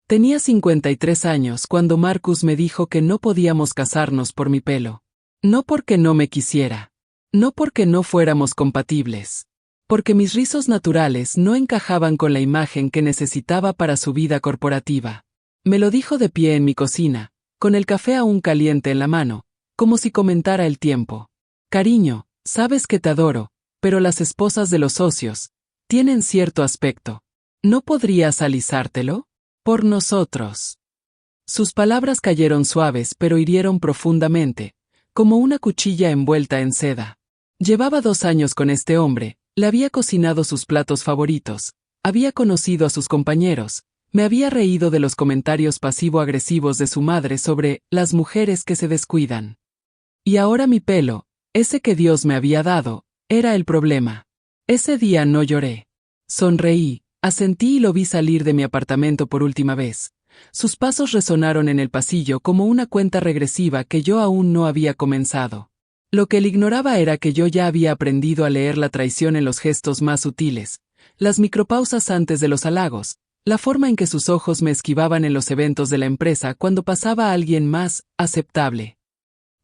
Tenía 53 años cuando Marcus me dijo que no podíamos casarnos por mi pelo. No porque no me quisiera. No porque no fuéramos compatibles. Porque mis rizos naturales no encajaban con la imagen que necesitaba para su vida corporativa. Me lo dijo de pie en mi cocina, con el café aún caliente en la mano, como si comentara el tiempo. Cariño, sabes que te adoro, pero las esposas de los socios tienen cierto aspecto. ¿No podrías alisártelo? Por nosotros. Sus palabras cayeron suaves pero hirieron profundamente, como una cuchilla envuelta en seda. Llevaba 2 años con este hombre, le había cocinado sus platos favoritos, había conocido a sus compañeros, me había reído de los comentarios pasivo-agresivos de su madre sobre las mujeres que se descuidan. Y ahora mi pelo, ese que Dios me había dado, era el problema. Ese día no lloré. Sonreí, asentí y lo vi salir de mi apartamento por última vez. Sus pasos resonaron en el pasillo como una cuenta regresiva que yo aún no había comenzado. Lo que él ignoraba era que yo ya había aprendido a leer la traición en los gestos más sutiles, las micropausas antes de los halagos, la forma en que sus ojos me esquivaban en los eventos de la empresa cuando pasaba a alguien más aceptable.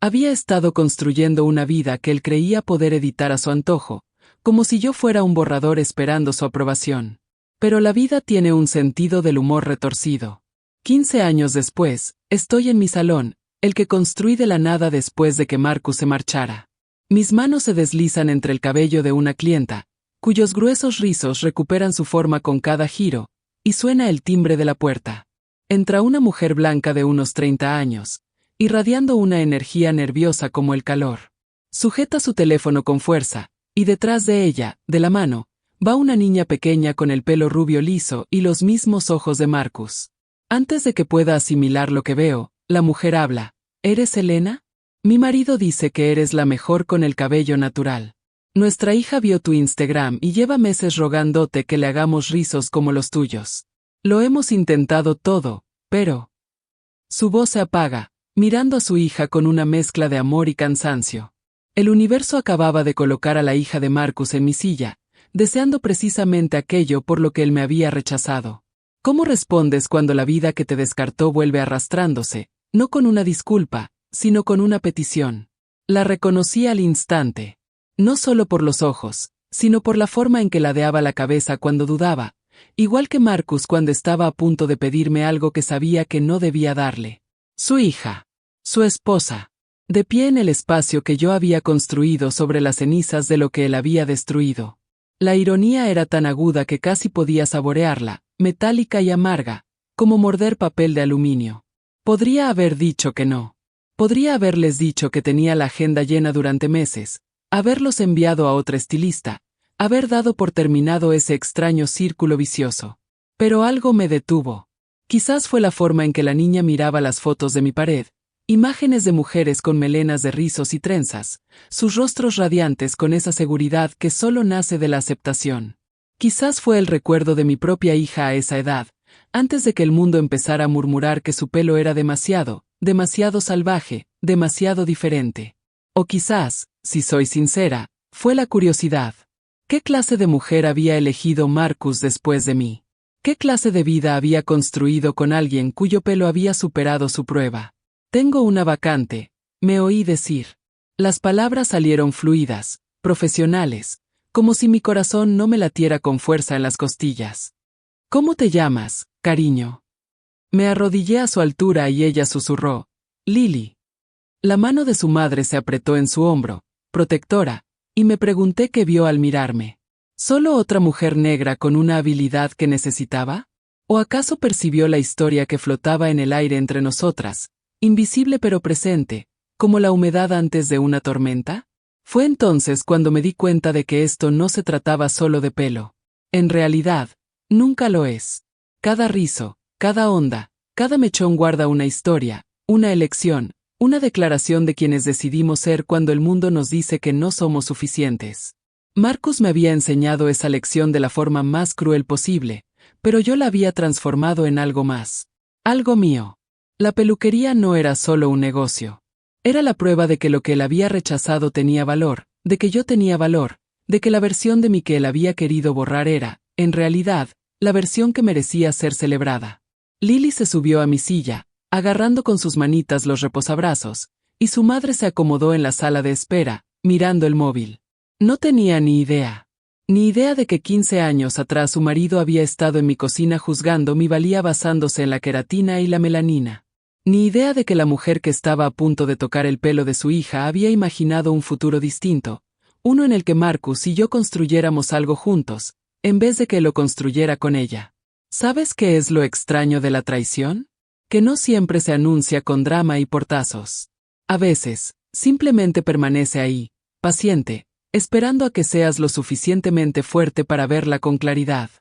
Había estado construyendo una vida que él creía poder editar a su antojo, como si yo fuera un borrador esperando su aprobación. Pero la vida tiene un sentido del humor retorcido. 15 años después, estoy en mi salón, el que construí de la nada después de que Marcus se marchara. Mis manos se deslizan entre el cabello de una clienta, cuyos gruesos rizos recuperan su forma con cada giro, y suena el timbre de la puerta. Entra una mujer blanca de unos 30 años, irradiando una energía nerviosa como el calor. Sujeta su teléfono con fuerza, y detrás de ella, de la mano, va una niña pequeña con el pelo rubio liso y los mismos ojos de Marcus. Antes de que pueda asimilar lo que veo, la mujer habla. ¿Eres Elena? Mi marido dice que eres la mejor con el cabello natural. Nuestra hija vio tu Instagram y lleva meses rogándote que le hagamos rizos como los tuyos. Lo hemos intentado todo, pero... Su voz se apaga, mirando a su hija con una mezcla de amor y cansancio. El universo acababa de colocar a la hija de Marcus en mi silla, deseando precisamente aquello por lo que él me había rechazado. ¿Cómo respondes cuando la vida que te descartó vuelve arrastrándose, no con una disculpa, sino con una petición? La reconocí al instante. No solo por los ojos, sino por la forma en que ladeaba la cabeza cuando dudaba, igual que Marcus cuando estaba a punto de pedirme algo que sabía que no debía darle. Su hija. Su esposa. De pie en el espacio que yo había construido sobre las cenizas de lo que él había destruido. La ironía era tan aguda que casi podía saborearla, metálica y amarga, como morder papel de aluminio. Podría haber dicho que no. Podría haberles dicho que tenía la agenda llena durante meses, haberlos enviado a otra estilista, haber dado por terminado ese extraño círculo vicioso. Pero algo me detuvo. Quizás fue la forma en que la niña miraba las fotos de mi pared, imágenes de mujeres con melenas de rizos y trenzas, sus rostros radiantes con esa seguridad que solo nace de la aceptación. Quizás fue el recuerdo de mi propia hija a esa edad, antes de que el mundo empezara a murmurar que su pelo era demasiado salvaje, demasiado diferente. O quizás, si soy sincera, fue la curiosidad. ¿Qué clase de mujer había elegido Marcus después de mí? ¿Qué clase de vida había construido con alguien cuyo pelo había superado su prueba? Tengo una vacante, me oí decir. Las palabras salieron fluidas, profesionales, como si mi corazón no me latiera con fuerza en las costillas. ¿Cómo te llamas, cariño? Me arrodillé a su altura y ella susurró, Lily. La mano de su madre se apretó en su hombro, protectora, y me pregunté qué vio al mirarme. ¿Solo otra mujer negra con una habilidad que necesitaba? ¿O acaso percibió la historia que flotaba en el aire entre nosotras, invisible pero presente, como la humedad antes de una tormenta? Fue entonces cuando me di cuenta de que esto no se trataba solo de pelo. En realidad, nunca lo es. Cada rizo, cada onda, cada mechón guarda una historia, una elección, una declaración de quienes decidimos ser cuando el mundo nos dice que no somos suficientes. Marcus me había enseñado esa lección de la forma más cruel posible, pero yo la había transformado en algo más. Algo mío. La peluquería no era solo un negocio. Era la prueba de que lo que él había rechazado tenía valor, de que yo tenía valor, de que la versión de mí que él había querido borrar era, en realidad, la versión que merecía ser celebrada. Lily se subió a mi silla, agarrando con sus manitas los reposabrazos, y su madre se acomodó en la sala de espera, mirando el móvil. No tenía ni idea. Ni idea de que 15 años atrás su marido había estado en mi cocina juzgando mi valía basándose en la queratina y la melanina. Ni idea de que la mujer que estaba a punto de tocar el pelo de su hija había imaginado un futuro distinto, uno en el que Marcus y yo construyéramos algo juntos, en vez de que lo construyera con ella. ¿Sabes qué es lo extraño de la traición? Que no siempre se anuncia con drama y portazos. A veces, simplemente permanece ahí, paciente, esperando a que seas lo suficientemente fuerte para verla con claridad.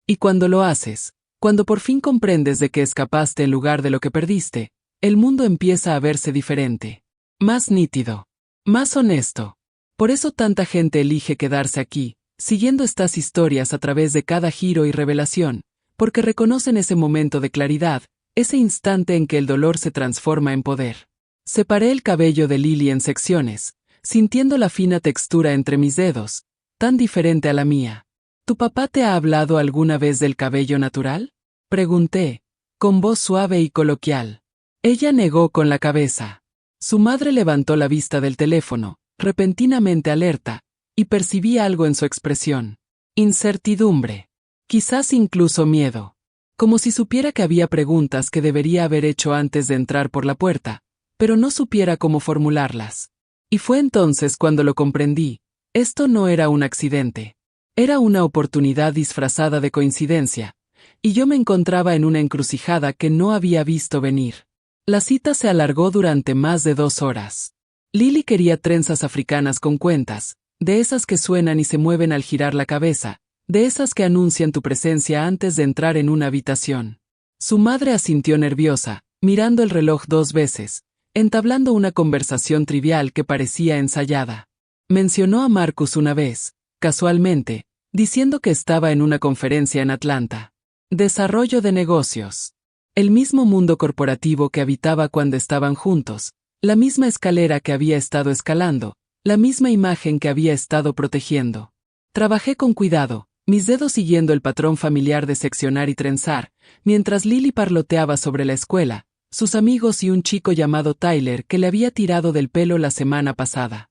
Y cuando lo haces, cuando por fin comprendes de que escapaste en lugar de lo que perdiste, el mundo empieza a verse diferente. Más nítido. Más honesto. Por eso tanta gente elige quedarse aquí, siguiendo estas historias a través de cada giro y revelación, porque reconocen ese momento de claridad, ese instante en que el dolor se transforma en poder. Separé el cabello de Lily en secciones, sintiendo la fina textura entre mis dedos, tan diferente a la mía. ¿Tu papá te ha hablado alguna vez del cabello natural? Pregunté, con voz suave y coloquial. Ella negó con la cabeza. Su madre levantó la vista del teléfono, repentinamente alerta, y percibí algo en su expresión. Incertidumbre. Quizás incluso miedo. Como si supiera que había preguntas que debería haber hecho antes de entrar por la puerta, pero no supiera cómo formularlas. Y fue entonces cuando lo comprendí. Esto no era un accidente. Era una oportunidad disfrazada de coincidencia, y yo me encontraba en una encrucijada que no había visto venir. La cita se alargó durante más de 2 horas. Lily quería trenzas africanas con cuentas, de esas que suenan y se mueven al girar la cabeza, de esas que anuncian tu presencia antes de entrar en una habitación. Su madre asintió nerviosa, mirando el reloj 2 veces, entablando una conversación trivial que parecía ensayada. Mencionó a Marcus una vez, casualmente, diciendo que estaba en una conferencia en Atlanta. Desarrollo de negocios. El mismo mundo corporativo que habitaba cuando estaban juntos, la misma escalera que había estado escalando, la misma imagen que había estado protegiendo. Trabajé con cuidado, mis dedos siguiendo el patrón familiar de seccionar y trenzar, mientras Lily parloteaba sobre la escuela, sus amigos y un chico llamado Tyler que le había tirado del pelo la semana pasada.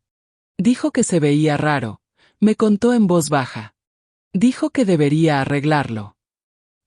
Dijo que se veía raro, me contó en voz baja. Dijo que debería arreglarlo.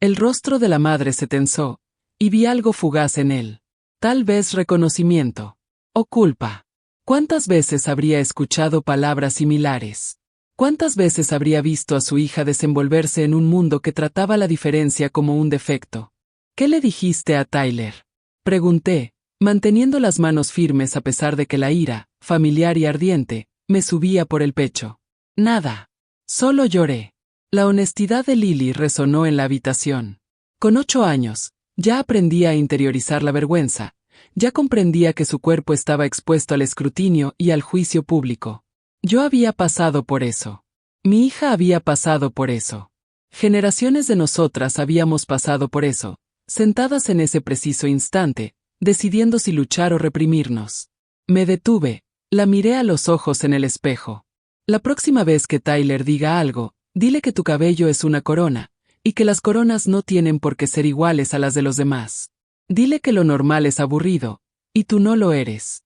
El rostro de la madre se tensó, y vi algo fugaz en él. Tal vez reconocimiento. O culpa. ¿Cuántas veces habría escuchado palabras similares? ¿Cuántas veces habría visto a su hija desenvolverse en un mundo que trataba la diferencia como un defecto? ¿Qué le dijiste a Tyler? Pregunté, manteniendo las manos firmes a pesar de que la ira, familiar y ardiente, me subía por el pecho. Nada. Solo lloré. La honestidad de Lily resonó en la habitación. Con 8 años, ya aprendía a interiorizar la vergüenza, ya comprendía que su cuerpo estaba expuesto al escrutinio y al juicio público. Yo había pasado por eso. Mi hija había pasado por eso. Generaciones de nosotras habíamos pasado por eso, sentadas en ese preciso instante, decidiendo si luchar o reprimirnos. Me detuve, la miré a los ojos en el espejo. La próxima vez que Tyler diga algo, dile que tu cabello es una corona, y que las coronas no tienen por qué ser iguales a las de los demás. Dile que lo normal es aburrido, y tú no lo eres.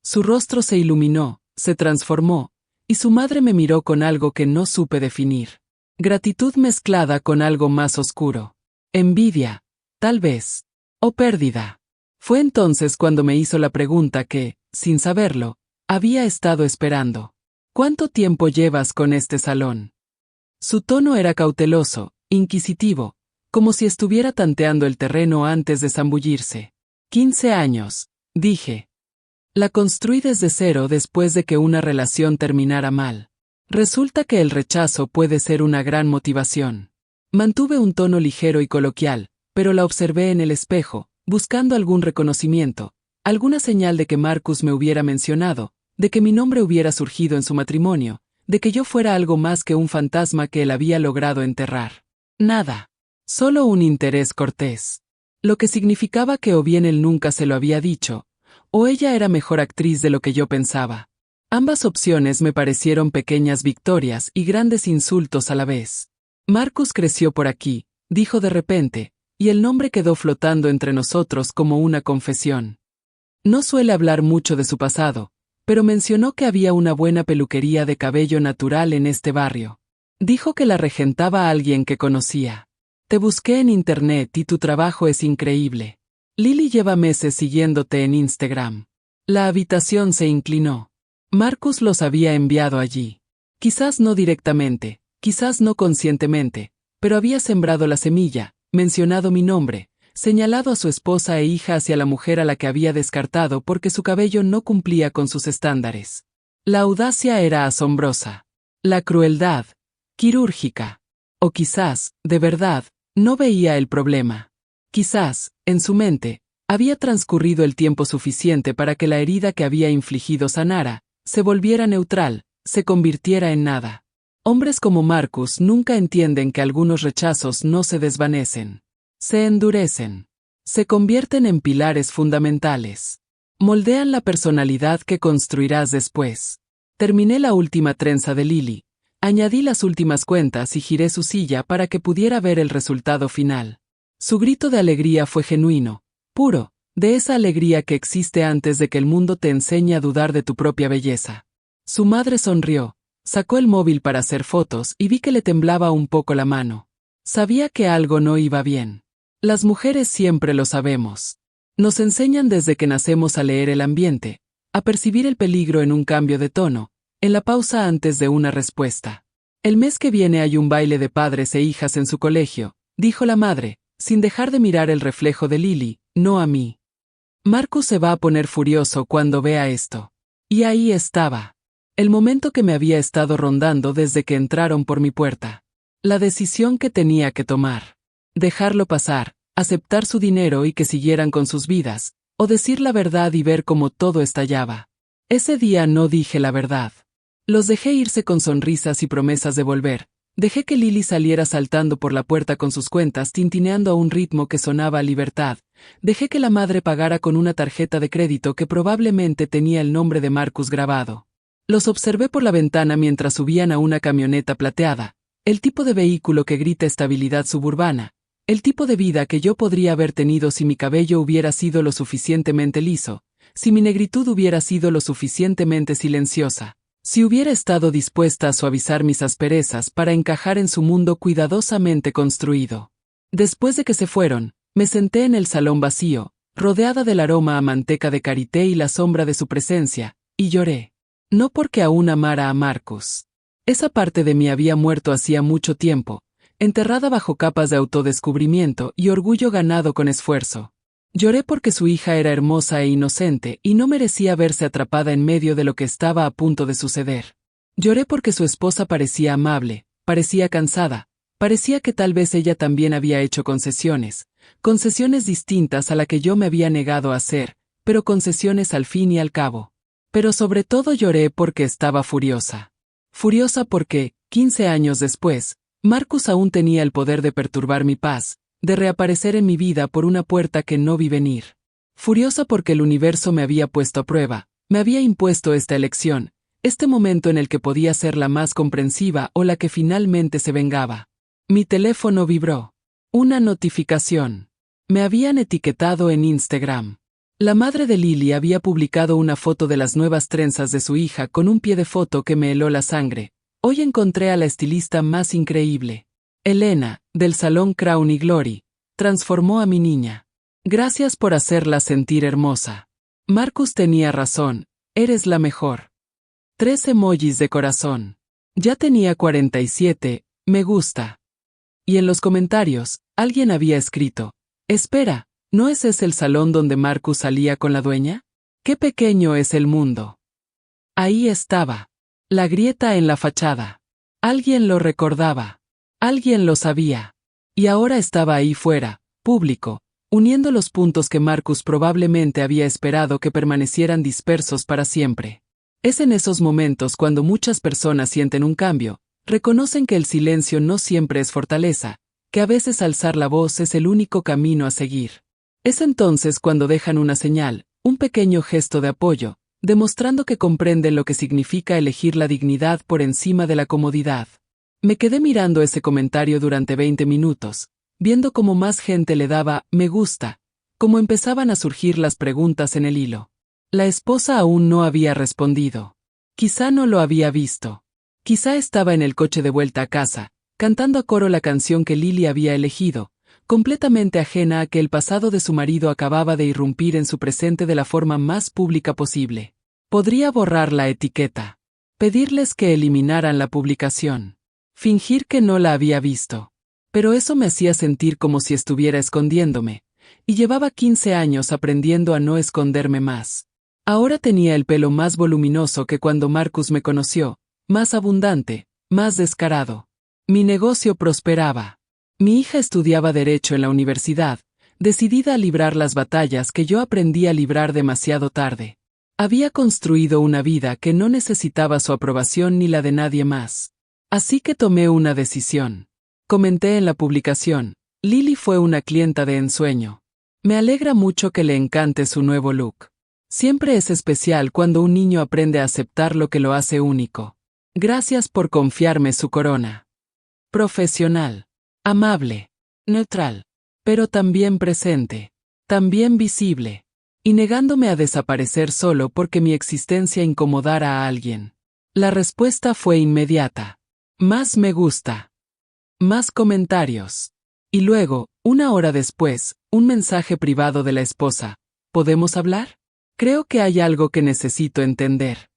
Su rostro se iluminó, se transformó, y su madre me miró con algo que no supe definir. Gratitud mezclada con algo más oscuro. Envidia, tal vez. O pérdida. Fue entonces cuando me hizo la pregunta que, sin saberlo, había estado esperando. ¿Cuánto tiempo llevas con este salón? Su tono era cauteloso, inquisitivo, como si estuviera tanteando el terreno antes de zambullirse. 15 años, dije. La construí desde cero después de que una relación terminara mal. Resulta que el rechazo puede ser una gran motivación. Mantuve un tono ligero y coloquial, pero la observé en el espejo, buscando algún reconocimiento, alguna señal de que Marcus me hubiera mencionado, de que mi nombre hubiera surgido en su matrimonio, de que yo fuera algo más que un fantasma que él había logrado enterrar. Nada. Solo un interés cortés. Lo que significaba que o bien él nunca se lo había dicho, o ella era mejor actriz de lo que yo pensaba. Ambas opciones me parecieron pequeñas victorias y grandes insultos a la vez. Marcus creció por aquí, dijo de repente, y el nombre quedó flotando entre nosotros como una confesión. No suele hablar mucho de su pasado, pero mencionó que había una buena peluquería de cabello natural en este barrio. Dijo que la regentaba alguien que conocía. Te busqué en internet y tu trabajo es increíble. Lily lleva meses siguiéndote en Instagram. La habitación se inclinó. Marcus los había enviado allí. Quizás no directamente, quizás no conscientemente, pero había sembrado la semilla, mencionado mi nombre, señalado a su esposa e hija hacia la mujer a la que había descartado porque su cabello no cumplía con sus estándares. La audacia era asombrosa. La crueldad, quirúrgica. O quizás, de verdad, no veía el problema. Quizás, en su mente, había transcurrido el tiempo suficiente para que la herida que había infligido sanara, se volviera neutral, se convirtiera en nada. Hombres como Marcus nunca entienden que algunos rechazos no se desvanecen. Se endurecen. Se convierten en pilares fundamentales. Moldean la personalidad que construirás después. Terminé la última trenza de Lily. Añadí las últimas cuentas y giré su silla para que pudiera ver el resultado final. Su grito de alegría fue genuino, puro, de esa alegría que existe antes de que el mundo te enseñe a dudar de tu propia belleza. Su madre sonrió, sacó el móvil para hacer fotos y vi que le temblaba un poco la mano. Sabía que algo no iba bien. Las mujeres siempre lo sabemos. Nos enseñan desde que nacemos a leer el ambiente, a percibir el peligro en un cambio de tono, en la pausa antes de una respuesta. El mes que viene hay un baile de padres e hijas en su colegio, dijo la madre, sin dejar de mirar el reflejo de Lily, no a mí. Marcus se va a poner furioso cuando vea esto. Y ahí estaba. El momento que me había estado rondando desde que entraron por mi puerta. La decisión que tenía que tomar. Dejarlo pasar, aceptar su dinero y que siguieran con sus vidas, o decir la verdad y ver cómo todo estallaba. Ese día no dije la verdad. Los dejé irse con sonrisas y promesas de volver. Dejé que Lily saliera saltando por la puerta con sus cuentas tintineando a un ritmo que sonaba a libertad. Dejé que la madre pagara con una tarjeta de crédito que probablemente tenía el nombre de Marcus grabado. Los observé por la ventana mientras subían a una camioneta plateada, el tipo de vehículo que grita estabilidad suburbana, el tipo de vida que yo podría haber tenido si mi cabello hubiera sido lo suficientemente liso, si mi negritud hubiera sido lo suficientemente silenciosa. Si hubiera estado dispuesta a suavizar mis asperezas para encajar en su mundo cuidadosamente construido. Después de que se fueron, me senté en el salón vacío, rodeada del aroma a manteca de karité y la sombra de su presencia, y lloré. No porque aún amara a Marcus. Esa parte de mí había muerto hacía mucho tiempo, enterrada bajo capas de autodescubrimiento y orgullo ganado con esfuerzo. Lloré porque su hija era hermosa e inocente y no merecía verse atrapada en medio de lo que estaba a punto de suceder. Lloré porque su esposa parecía amable, parecía cansada, parecía que tal vez ella también había hecho concesiones distintas a la que yo me había negado a hacer, pero concesiones al fin y al cabo. Pero sobre todo lloré porque estaba furiosa. Furiosa porque, 15 años después, Marcus aún tenía el poder de perturbar mi paz, de reaparecer en mi vida por una puerta que no vi venir. Furiosa porque el universo me había puesto a prueba, me había impuesto esta elección, este momento en el que podía ser la más comprensiva o la que finalmente se vengaba. Mi teléfono vibró. Una notificación. Me habían etiquetado en Instagram. La madre de Lily había publicado una foto de las nuevas trenzas de su hija con un pie de foto que me heló la sangre. Hoy encontré a la estilista más increíble. Elena, del salón Crown y Glory, transformó a mi niña. Gracias por hacerla sentir hermosa. Marcus tenía razón, eres la mejor. 3 emojis de corazón. Ya tenía 47, me gusta. Y en los comentarios, alguien había escrito, espera, ¿no es ese el salón donde Marcus salía con la dueña? ¡Qué pequeño es el mundo! Ahí estaba. La grieta en la fachada. Alguien lo recordaba. Alguien lo sabía. Y ahora estaba ahí fuera, público, uniendo los puntos que Marcus probablemente había esperado que permanecieran dispersos para siempre. Es en esos momentos cuando muchas personas sienten un cambio, reconocen que el silencio no siempre es fortaleza, que a veces alzar la voz es el único camino a seguir. Es entonces cuando dejan una señal, un pequeño gesto de apoyo, demostrando que comprenden lo que significa elegir la dignidad por encima de la comodidad. Me quedé mirando ese comentario durante 20 minutos, viendo cómo más gente le daba me gusta, cómo empezaban a surgir las preguntas en el hilo. La esposa aún no había respondido. Quizá no lo había visto. Quizá estaba en el coche de vuelta a casa, cantando a coro la canción que Lily había elegido, completamente ajena a que el pasado de su marido acababa de irrumpir en su presente de la forma más pública posible. Podría borrar la etiqueta. Pedirles que eliminaran la publicación. Fingir que no la había visto. Pero eso me hacía sentir como si estuviera escondiéndome, y llevaba 15 años aprendiendo a no esconderme más. Ahora tenía el pelo más voluminoso que cuando Marcus me conoció, más abundante, más descarado. Mi negocio prosperaba. Mi hija estudiaba Derecho en la universidad, decidida a librar las batallas que yo aprendí a librar demasiado tarde. Había construido una vida que no necesitaba su aprobación ni la de nadie más. Así que tomé una decisión. Comenté en la publicación, Lily fue una clienta de ensueño. Me alegra mucho que le encante su nuevo look. Siempre es especial cuando un niño aprende a aceptar lo que lo hace único. Gracias por confiarme su corona. Profesional. Amable. Neutral. Pero también presente. También visible. Y negándome a desaparecer solo porque mi existencia incomodara a alguien. La respuesta fue inmediata. Más me gusta. Más comentarios. Y luego, una hora después, un mensaje privado de la esposa. ¿Podemos hablar? Creo que hay algo que necesito entender.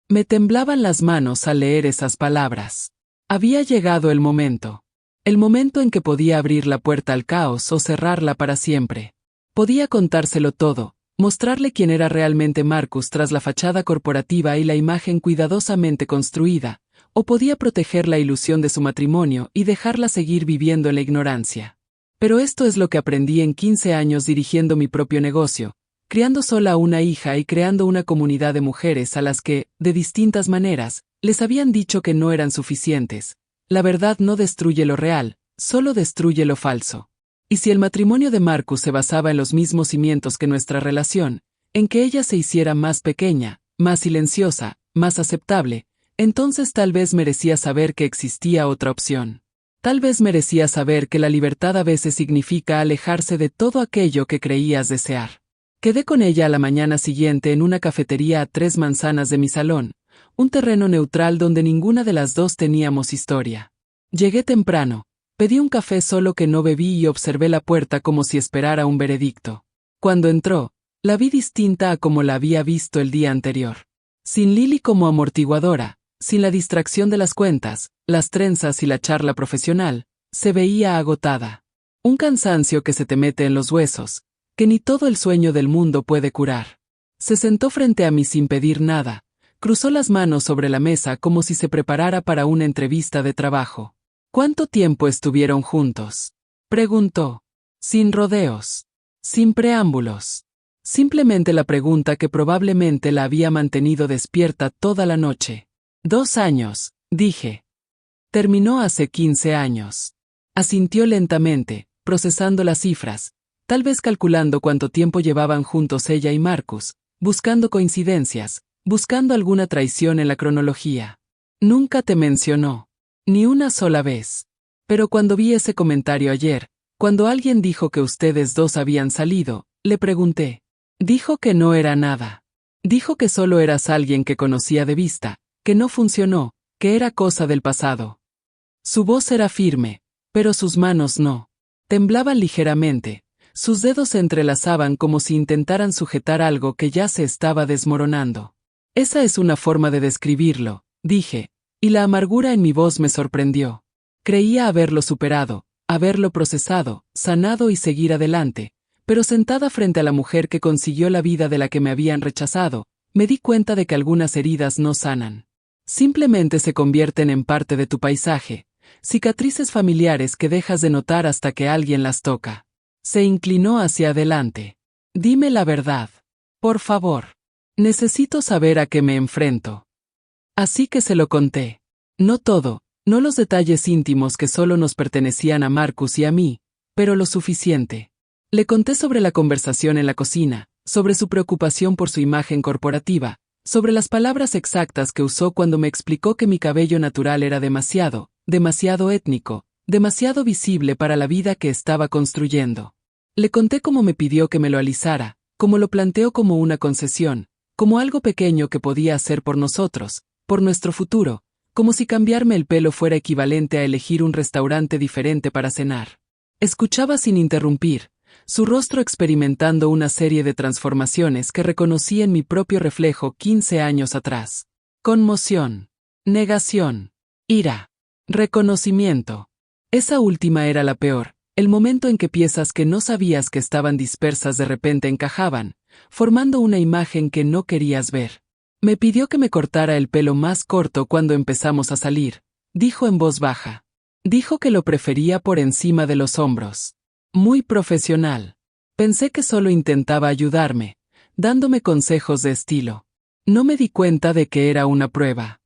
Me temblaban las manos al leer esas palabras. Había llegado el momento. El momento en que podía abrir la puerta al caos o cerrarla para siempre. Podía contárselo todo, mostrarle quién era realmente Marcus tras la fachada corporativa y la imagen cuidadosamente construida, o podía proteger la ilusión de su matrimonio y dejarla seguir viviendo en la ignorancia. Pero esto es lo que aprendí en 15 años dirigiendo mi propio negocio, criando sola a una hija y creando una comunidad de mujeres a las que, de distintas maneras, les habían dicho que no eran suficientes. La verdad no destruye lo real, solo destruye lo falso. Y si el matrimonio de Marcus se basaba en los mismos cimientos que nuestra relación, en que ella se hiciera más pequeña, más silenciosa, más aceptable, entonces tal vez merecía saber que existía otra opción. Tal vez merecía saber que la libertad a veces significa alejarse de todo aquello que creías desear. Quedé con ella a la mañana siguiente en una cafetería a 3 manzanas de mi salón, un terreno neutral donde ninguna de las dos teníamos historia. Llegué temprano, pedí un café solo que no bebí y observé la puerta como si esperara un veredicto. Cuando entró, la vi distinta a como la había visto el día anterior. Sin Lily como amortiguadora, sin la distracción de las cuentas, las trenzas y la charla profesional, se veía agotada. Un cansancio que se te mete en los huesos, que ni todo el sueño del mundo puede curar. Se sentó frente a mí sin pedir nada, cruzó las manos sobre la mesa como si se preparara para una entrevista de trabajo. ¿Cuánto tiempo estuvieron juntos? Preguntó. Sin rodeos. Sin preámbulos. Simplemente la pregunta que probablemente la había mantenido despierta toda la noche. 2 años, dije. Terminó hace 15 años. Asintió lentamente, procesando las cifras, tal vez calculando cuánto tiempo llevaban juntos ella y Marcus, buscando coincidencias, buscando alguna traición en la cronología. Nunca te mencionó. Ni una sola vez. Pero cuando vi ese comentario ayer, cuando alguien dijo que ustedes dos habían salido, le pregunté. Dijo que no era nada. Dijo que solo eras alguien que conocía de vista, que no funcionó, que era cosa del pasado. Su voz era firme, pero sus manos no. Temblaban ligeramente, sus dedos se entrelazaban como si intentaran sujetar algo que ya se estaba desmoronando. Esa es una forma de describirlo, dije, y la amargura en mi voz me sorprendió. Creía haberlo superado, haberlo procesado, sanado y seguir adelante, pero sentada frente a la mujer que consiguió la vida de la que me habían rechazado, me di cuenta de que algunas heridas no sanan. Simplemente se convierten en parte de tu paisaje, cicatrices familiares que dejas de notar hasta que alguien las toca. Se inclinó hacia adelante. Dime la verdad. Por favor. Necesito saber a qué me enfrento. Así que se lo conté. No todo, no los detalles íntimos que solo nos pertenecían a Marcus y a mí, pero lo suficiente. Le conté sobre la conversación en la cocina, sobre su preocupación por su imagen corporativa, sobre las palabras exactas que usó cuando me explicó que mi cabello natural era demasiado étnico, demasiado visible para la vida que estaba construyendo. Le conté cómo me pidió que me lo alisara, cómo lo planteó como una concesión, como algo pequeño que podía hacer por nosotros, por nuestro futuro, como si cambiarme el pelo fuera equivalente a elegir un restaurante diferente para cenar. Escuchaba sin interrumpir, su rostro experimentando una serie de transformaciones que reconocí en mi propio reflejo 15 años atrás. Conmoción, negación, ira, reconocimiento. Esa última era la peor, el momento en que piezas que no sabías que estaban dispersas de repente encajaban, formando una imagen que no querías ver. Me pidió que me cortara el pelo más corto cuando empezamos a salir, dijo en voz baja. Dijo que lo prefería por encima de los hombros. Muy profesional. Pensé que solo intentaba ayudarme, dándome consejos de estilo. No me di cuenta de que era una prueba.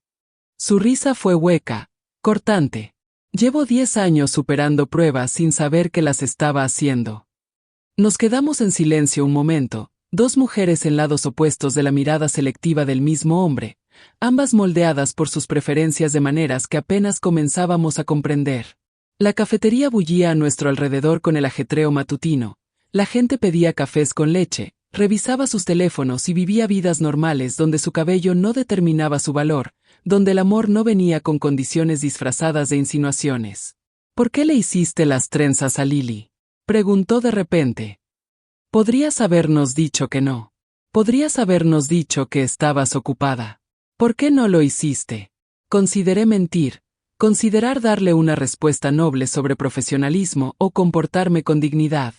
Su risa fue hueca, cortante. Llevo 10 años superando pruebas sin saber que las estaba haciendo. Nos quedamos en silencio un momento, dos mujeres en lados opuestos de la mirada selectiva del mismo hombre, ambas moldeadas por sus preferencias de maneras que apenas comenzábamos a comprender. La cafetería bullía a nuestro alrededor con el ajetreo matutino. La gente pedía cafés con leche, revisaba sus teléfonos y vivía vidas normales donde su cabello no determinaba su valor, donde el amor no venía con condiciones disfrazadas de insinuaciones. ¿Por qué le hiciste las trenzas a Lily?, preguntó de repente. Podrías habernos dicho que no. Podrías habernos dicho que estabas ocupada. ¿Por qué no lo hiciste? Consideré mentir, considerar darle una respuesta noble sobre profesionalismo o comportarme con dignidad.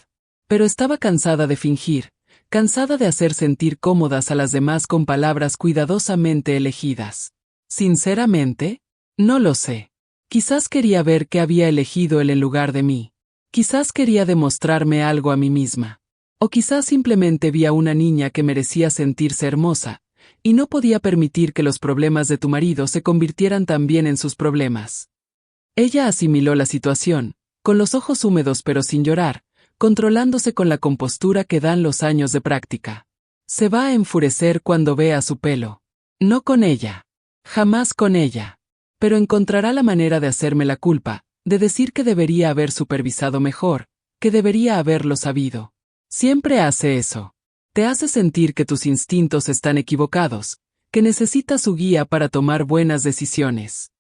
Pero estaba cansada de fingir, cansada de hacer sentir cómodas a las demás con palabras cuidadosamente elegidas. Sinceramente, no lo sé. Quizás quería ver qué había elegido él en lugar de mí. Quizás quería demostrarme algo a mí misma. O quizás simplemente vi a una niña que merecía sentirse hermosa, y no podía permitir que los problemas de tu marido se convirtieran también en sus problemas. Ella asimiló la situación, con los ojos húmedos pero sin llorar, controlándose con la compostura que dan los años de práctica. Se va a enfurecer cuando vea su pelo. No con ella. Jamás con ella. Pero encontrará la manera de hacerme la culpa, de decir que debería haber supervisado mejor, que debería haberlo sabido. Siempre hace eso. Te hace sentir que tus instintos están equivocados, que necesitas su guía para tomar buenas decisiones.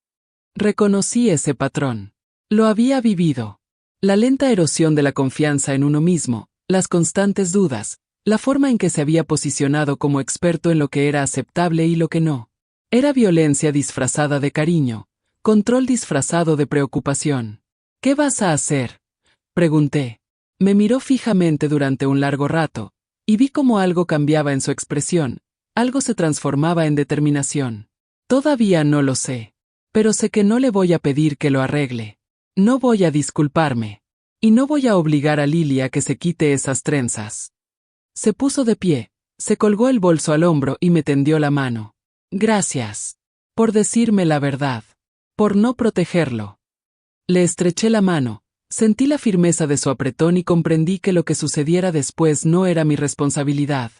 Reconocí ese patrón. Lo había vivido. La lenta erosión de la confianza en uno mismo, las constantes dudas, la forma en que se había posicionado como experto en lo que era aceptable y lo que no. Era violencia disfrazada de cariño, control disfrazado de preocupación. ¿Qué vas a hacer?, pregunté. Me miró fijamente durante un largo rato, y vi cómo algo cambiaba en su expresión, algo se transformaba en determinación. Todavía no lo sé, pero sé que no le voy a pedir que lo arregle. No voy a disculparme. Y no voy a obligar a Lily a que se quite esas trenzas. Se puso de pie, se colgó el bolso al hombro y me tendió la mano. Gracias. Por decirme la verdad. Por no protegerlo. Le estreché la mano, sentí la firmeza de su apretón y comprendí que lo que sucediera después no era mi responsabilidad.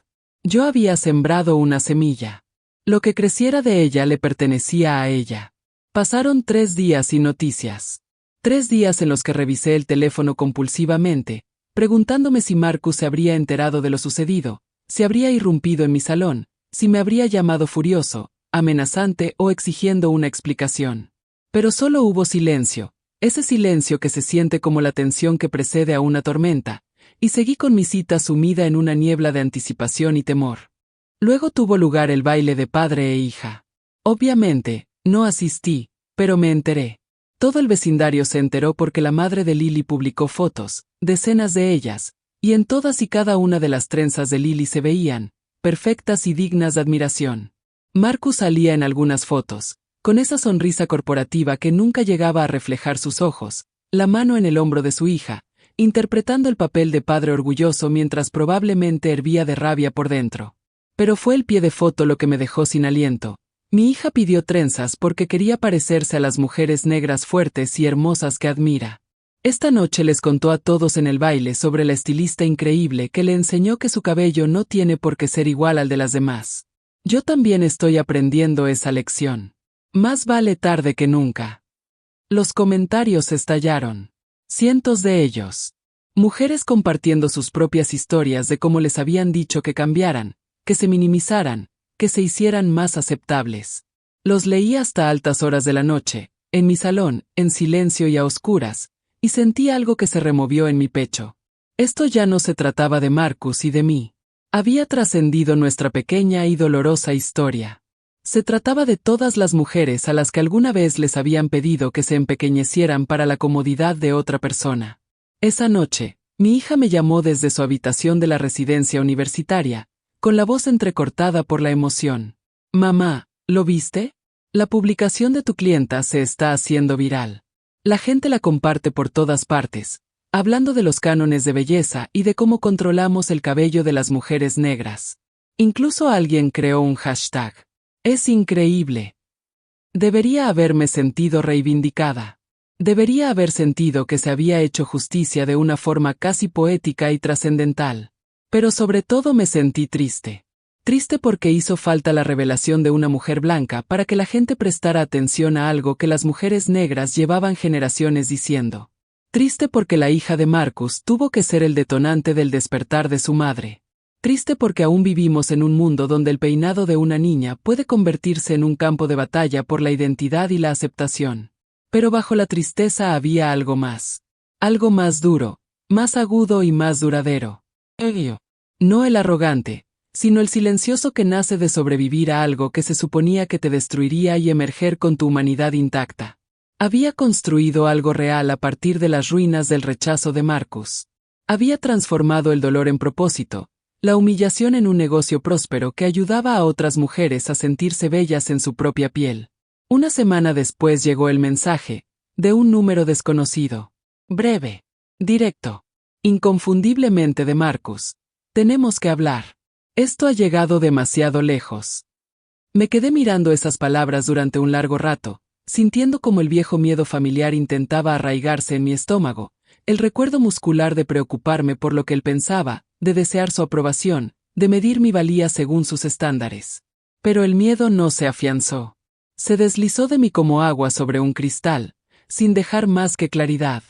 Yo había sembrado una semilla. Lo que creciera de ella le pertenecía a ella. Pasaron 3 días sin noticias. 3 días en los que revisé el teléfono compulsivamente, preguntándome si Marcus se habría enterado de lo sucedido, si habría irrumpido en mi salón, si me habría llamado furioso, amenazante o exigiendo una explicación. Pero solo hubo silencio, ese silencio que se siente como la tensión que precede a una tormenta, y seguí con mi cita sumida en una niebla de anticipación y temor. Luego tuvo lugar el baile de padre e hija. Obviamente, no asistí, pero me enteré. Todo el vecindario se enteró porque la madre de Lily publicó fotos, decenas de ellas, y en todas y cada una de las trenzas de Lily se veían, perfectas y dignas de admiración. Marcus salía en algunas fotos, con esa sonrisa corporativa que nunca llegaba a reflejar sus ojos, la mano en el hombro de su hija, interpretando el papel de padre orgulloso mientras probablemente hervía de rabia por dentro. Pero fue el pie de foto lo que me dejó sin aliento. Mi hija pidió trenzas porque quería parecerse a las mujeres negras fuertes y hermosas que admira. Esta noche les contó a todos en el baile sobre la estilista increíble que le enseñó que su cabello no tiene por qué ser igual al de las demás. Yo también estoy aprendiendo esa lección. Más vale tarde que nunca. Los comentarios estallaron. Cientos de ellos. Mujeres compartiendo sus propias historias de cómo les habían dicho que cambiaran, que se minimizaran, que se hicieran más aceptables. Los leí hasta altas horas de la noche, en mi salón, en silencio y a oscuras, y sentí algo que se removió en mi pecho. Esto ya no se trataba de Marcus y de mí. Había trascendido nuestra pequeña y dolorosa historia. Se trataba de todas las mujeres a las que alguna vez les habían pedido que se empequeñecieran para la comodidad de otra persona. Esa noche, mi hija me llamó desde su habitación de la residencia universitaria, con la voz entrecortada por la emoción. Mamá, ¿lo viste? La publicación de tu clienta se está haciendo viral. La gente la comparte por todas partes, hablando de los cánones de belleza y de cómo controlamos el cabello de las mujeres negras. Incluso alguien creó un hashtag. Es increíble. Debería haberme sentido reivindicada. Debería haber sentido que se había hecho justicia de una forma casi poética y trascendental. Pero sobre todo me sentí triste. Triste porque hizo falta la revelación de una mujer blanca para que la gente prestara atención a algo que las mujeres negras llevaban generaciones diciendo. Triste porque la hija de Marcus tuvo que ser el detonante del despertar de su madre. Triste porque aún vivimos en un mundo donde el peinado de una niña puede convertirse en un campo de batalla por la identidad y la aceptación. Pero bajo la tristeza había algo más. Algo más duro, más agudo y más duradero. No el arrogante, sino el silencioso que nace de sobrevivir a algo que se suponía que te destruiría y emerger con tu humanidad intacta. Había construido algo real a partir de las ruinas del rechazo de Marcus. Había transformado el dolor en propósito, la humillación en un negocio próspero que ayudaba a otras mujeres a sentirse bellas en su propia piel. Una semana después llegó el mensaje, de un número desconocido. Breve. Directo. Inconfundiblemente de Marcus. Tenemos que hablar. Esto ha llegado demasiado lejos. Me quedé mirando esas palabras durante un largo rato, sintiendo como el viejo miedo familiar intentaba arraigarse en mi estómago, el recuerdo muscular de preocuparme por lo que él pensaba, de desear su aprobación, de medir mi valía según sus estándares. Pero el miedo no se afianzó. Se deslizó de mí como agua sobre un cristal, sin dejar más que claridad.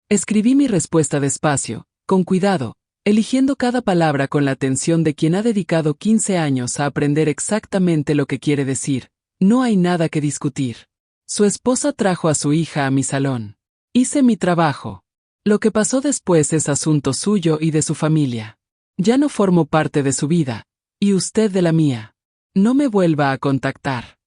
Escribí mi respuesta despacio, con cuidado, eligiendo cada palabra con la atención de quien ha dedicado 15 años a aprender exactamente lo que quiere decir. No hay nada que discutir. Su esposa trajo a su hija a mi salón. Hice mi trabajo. Lo que pasó después es asunto suyo y de su familia. Ya no formo parte de su vida, y usted de la mía. No me vuelva a contactar.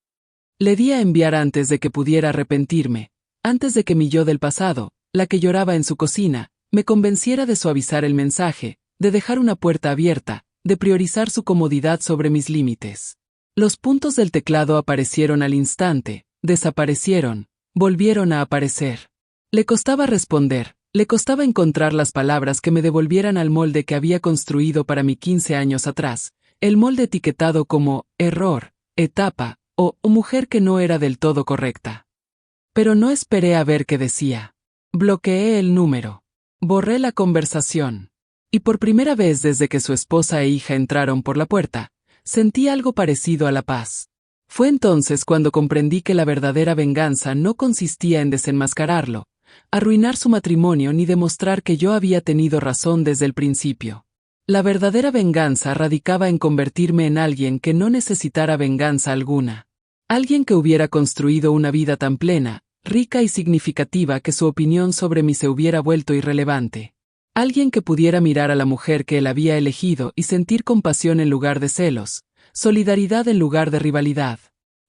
Le di a enviar antes de que pudiera arrepentirme, antes de que mi yo del pasado, la que lloraba en su cocina, me convenciera de suavizar el mensaje, de dejar una puerta abierta, de priorizar su comodidad sobre mis límites. Los puntos del teclado aparecieron al instante, desaparecieron, volvieron a aparecer. Le costaba responder, le costaba encontrar las palabras que me devolvieran al molde que había construido para mí 15 años atrás, el molde etiquetado como error, etapa, o mujer que no era del todo correcta. Pero no esperé a ver qué decía. Bloqueé el número. Borré la conversación. Y por primera vez desde que su esposa e hija entraron por la puerta, sentí algo parecido a la paz. Fue entonces cuando comprendí que la verdadera venganza no consistía en desenmascararlo, arruinar su matrimonio ni demostrar que yo había tenido razón desde el principio. La verdadera venganza radicaba en convertirme en alguien que no necesitara venganza alguna. Alguien que hubiera construido una vida tan plena, rica y significativa que su opinión sobre mí se hubiera vuelto irrelevante. Alguien que pudiera mirar a la mujer que él había elegido y sentir compasión en lugar de celos, solidaridad en lugar de rivalidad.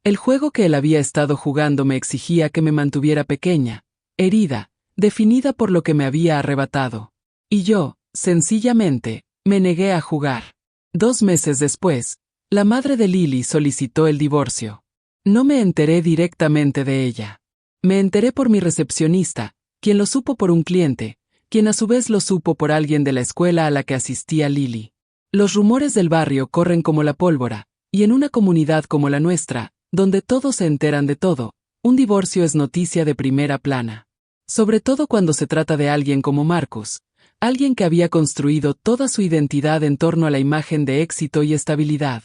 El juego que él había estado jugando me exigía que me mantuviera pequeña, herida, definida por lo que me había arrebatado. Y yo, sencillamente, me negué a jugar. 2 meses después, la madre de Lily solicitó el divorcio. No me enteré directamente de ella. Me enteré por mi recepcionista, quien lo supo por un cliente, quien a su vez lo supo por alguien de la escuela a la que asistía Lily. Los rumores del barrio corren como la pólvora, y en una comunidad como la nuestra, donde todos se enteran de todo, un divorcio es noticia de primera plana. Sobre todo cuando se trata de alguien como Marcus, alguien que había construido toda su identidad en torno a la imagen de éxito y estabilidad.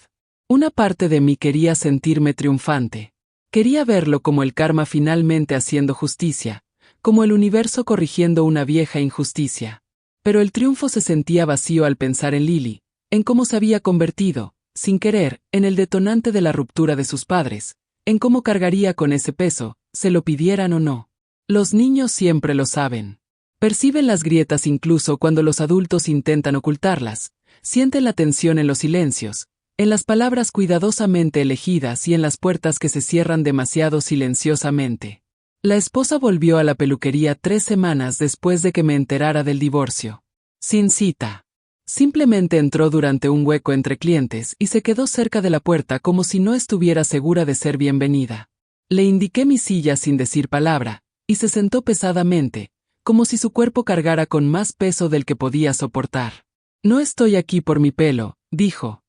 Una parte de mí quería sentirme triunfante. Quería verlo como el karma finalmente haciendo justicia, como el universo corrigiendo una vieja injusticia. Pero el triunfo se sentía vacío al pensar en Lily, en cómo se había convertido, sin querer, en el detonante de la ruptura de sus padres, en cómo cargaría con ese peso, se lo pidieran o no. Los niños siempre lo saben. Perciben las grietas incluso cuando los adultos intentan ocultarlas, sienten la tensión en los silencios, en las palabras cuidadosamente elegidas y en las puertas que se cierran demasiado silenciosamente. La esposa volvió a la peluquería 3 semanas después de que me enterara del divorcio. Sin cita. Simplemente entró durante un hueco entre clientes y se quedó cerca de la puerta como si no estuviera segura de ser bienvenida. Le indiqué mi silla sin decir palabra, y se sentó pesadamente, como si su cuerpo cargara con más peso del que podía soportar. No estoy aquí por mi pelo, dijo.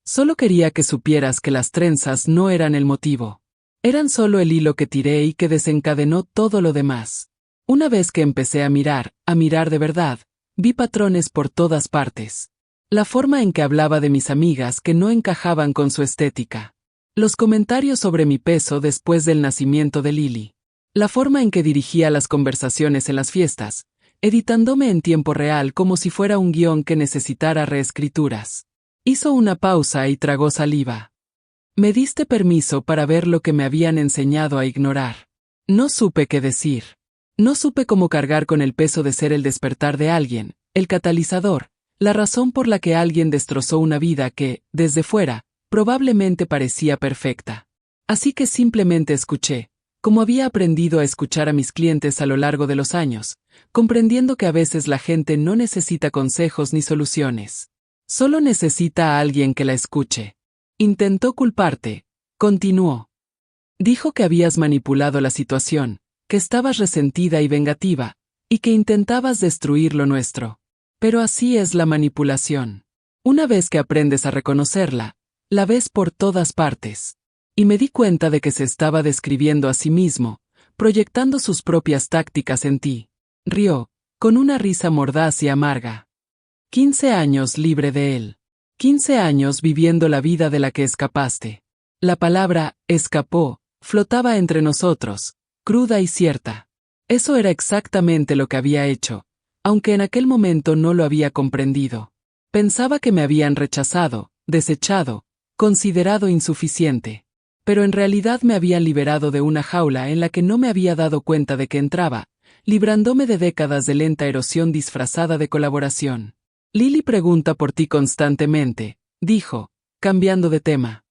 Solo quería que supieras que las trenzas no eran el motivo. Eran solo el hilo que tiré y que desencadenó todo lo demás. Una vez que empecé a mirar de verdad, vi patrones por todas partes. La forma en que hablaba de mis amigas que no encajaban con su estética. Los comentarios sobre mi peso después del nacimiento de Lily. La forma en que dirigía las conversaciones en las fiestas, editándome en tiempo real como si fuera un guión que necesitara reescrituras. Hizo una pausa y tragó saliva. Me diste permiso para ver lo que me habían enseñado a ignorar. No supe qué decir. No supe cómo cargar con el peso de ser el despertar de alguien, el catalizador, la razón por la que alguien destrozó una vida que, desde fuera, probablemente parecía perfecta. Así que simplemente escuché, como había aprendido a escuchar a mis clientes a lo largo de los años, comprendiendo que a veces la gente no necesita consejos ni soluciones. Solo necesita a alguien que la escuche. Intentó culparte, continuó. Dijo que habías manipulado la situación, que estabas resentida y vengativa, y que intentabas destruir lo nuestro. Pero así es la manipulación. Una vez que aprendes a reconocerla, la ves por todas partes. Y me di cuenta de que se estaba describiendo a sí mismo, proyectando sus propias tácticas en ti. Rió, con una risa mordaz y amarga. 15 años libre de él. 15 años viviendo la vida de la que escapaste. La palabra, escapó, flotaba entre nosotros, cruda y cierta. Eso era exactamente lo que había hecho, aunque en aquel momento no lo había comprendido. Pensaba que me habían rechazado, desechado, considerado insuficiente. Pero en realidad me habían liberado de una jaula en la que no me había dado cuenta de que entraba, librándome de décadas de lenta erosión disfrazada de colaboración. Lily pregunta por ti constantemente, dijo, cambiando de tema.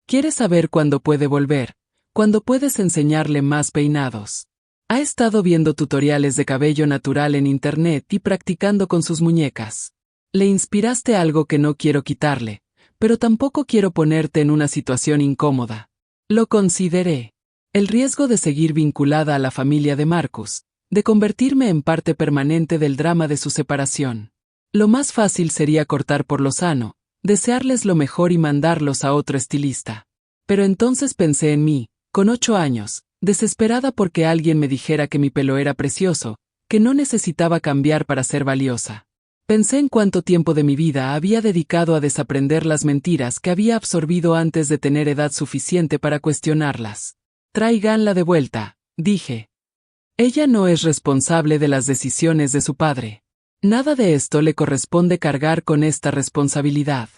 Quiere saber cuándo puede volver, cuándo puedes enseñarle más peinados. Ha estado viendo tutoriales de cabello natural en internet y practicando con sus muñecas. Le inspiraste algo que no quiero quitarle, pero tampoco quiero ponerte en una situación incómoda. Lo consideré. El riesgo de seguir vinculada a la familia de Marcus, de convertirme en parte permanente del drama de su separación. Lo más fácil sería cortar por lo sano, desearles lo mejor y mandarlos a otro estilista. Pero entonces pensé en mí, con 8 años, desesperada porque alguien me dijera que mi pelo era precioso, que no necesitaba cambiar para ser valiosa. Pensé en cuánto tiempo de mi vida había dedicado a desaprender las mentiras que había absorbido antes de tener edad suficiente para cuestionarlas. Tráiganla de vuelta, dije. Ella no es responsable de las decisiones de su padre. Nada de esto le corresponde cargar con esta responsabilidad.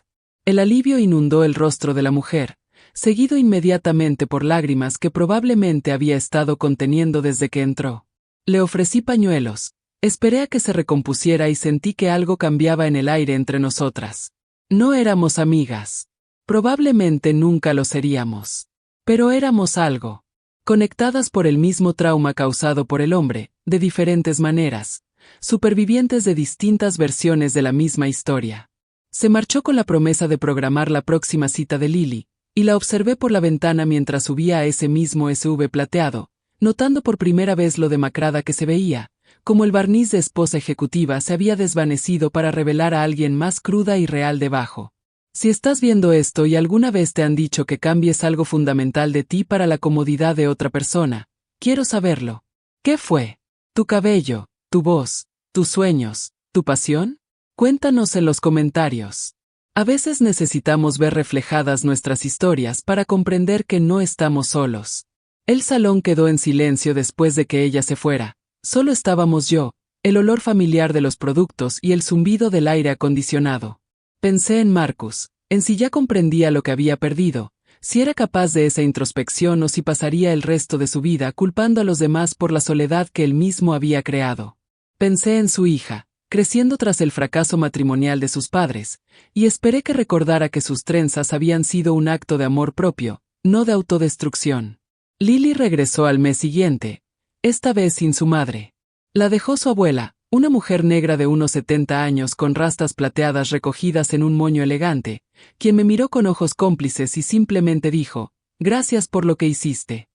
El alivio inundó el rostro de la mujer, seguido inmediatamente por lágrimas que probablemente había estado conteniendo desde que entró. Le ofrecí pañuelos, esperé a que se recompusiera y sentí que algo cambiaba en el aire entre nosotras. No éramos amigas. Probablemente nunca lo seríamos. Pero éramos algo. Conectadas por el mismo trauma causado por el hombre, de diferentes maneras. Supervivientes de distintas versiones de la misma historia. Se marchó con la promesa de programar la próxima cita de Lily, y la observé por la ventana mientras subía a ese mismo SUV plateado, notando por primera vez lo demacrada que se veía, como el barniz de esposa ejecutiva se había desvanecido para revelar a alguien más cruda y real debajo. Si estás viendo esto y alguna vez te han dicho que cambies algo fundamental de ti para la comodidad de otra persona, quiero saberlo. ¿Qué fue? ¿Tu cabello? ¿Tu voz? ¿Tus sueños? ¿Tu pasión? Cuéntanos en los comentarios. A veces necesitamos ver reflejadas nuestras historias para comprender que no estamos solos. El salón quedó en silencio después de que ella se fuera. Solo estábamos yo, el olor familiar de los productos y el zumbido del aire acondicionado. Pensé en Marcus, en si ya comprendía lo que había perdido, si era capaz de esa introspección o si pasaría el resto de su vida culpando a los demás por la soledad que él mismo había creado. Pensé en su hija, creciendo tras el fracaso matrimonial de sus padres, y esperé que recordara que sus trenzas habían sido un acto de amor propio, no de autodestrucción. Lily regresó al mes siguiente, esta vez sin su madre. La dejó su abuela, una mujer negra de unos 70 años con rastas plateadas recogidas en un moño elegante, quien me miró con ojos cómplices y simplemente dijo, «Gracias por lo que hiciste».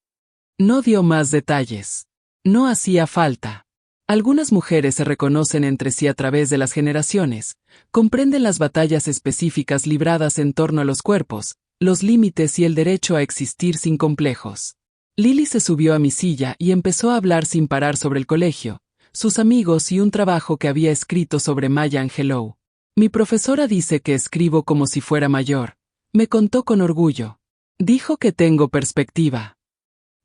No dio más detalles. No hacía falta. Algunas mujeres se reconocen entre sí a través de las generaciones, comprenden las batallas específicas libradas en torno a los cuerpos, los límites y el derecho a existir sin complejos. Lily se subió a mi silla y empezó a hablar sin parar sobre el colegio, sus amigos y un trabajo que había escrito sobre Maya Angelou. Mi profesora dice que escribo como si fuera mayor. Me contó con orgullo. Dijo que tengo perspectiva.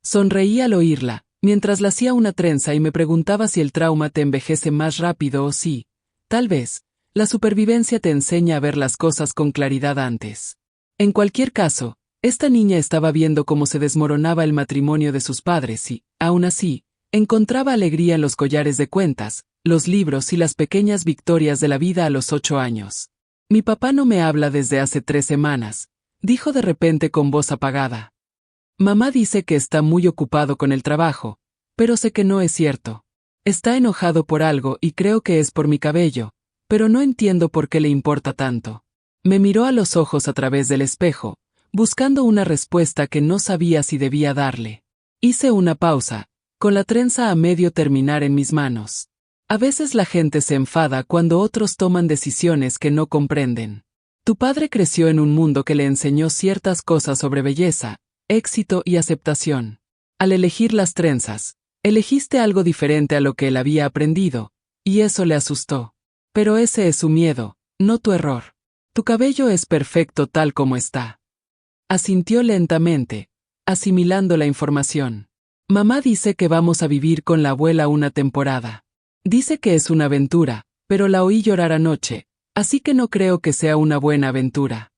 Sonreí al oírla, mientras la hacía una trenza y me preguntaba si el trauma te envejece más rápido o si, tal vez, la supervivencia te enseña a ver las cosas con claridad antes. En cualquier caso, esta niña estaba viendo cómo se desmoronaba el matrimonio de sus padres y, aún así, encontraba alegría en los collares de cuentas, los libros y las pequeñas victorias de la vida a los 8 años. Mi papá no me habla desde hace 3 semanas, dijo de repente con voz apagada. Mamá dice que está muy ocupado con el trabajo, pero sé que no es cierto. Está enojado por algo y creo que es por mi cabello, pero no entiendo por qué le importa tanto. Me miró a los ojos a través del espejo, buscando una respuesta que no sabía si debía darle. Hice una pausa, con la trenza a medio terminar en mis manos. A veces la gente se enfada cuando otros toman decisiones que no comprenden. Tu padre creció en un mundo que le enseñó ciertas cosas sobre belleza, éxito y aceptación. Al elegir las trenzas, elegiste algo diferente a lo que él había aprendido, y eso le asustó. Pero ese es su miedo, no tu error. Tu cabello es perfecto tal como está. Asintió lentamente, asimilando la información. Mamá dice que vamos a vivir con la abuela una temporada. Dice que es una aventura, pero la oí llorar anoche, así que no creo que sea una buena aventura.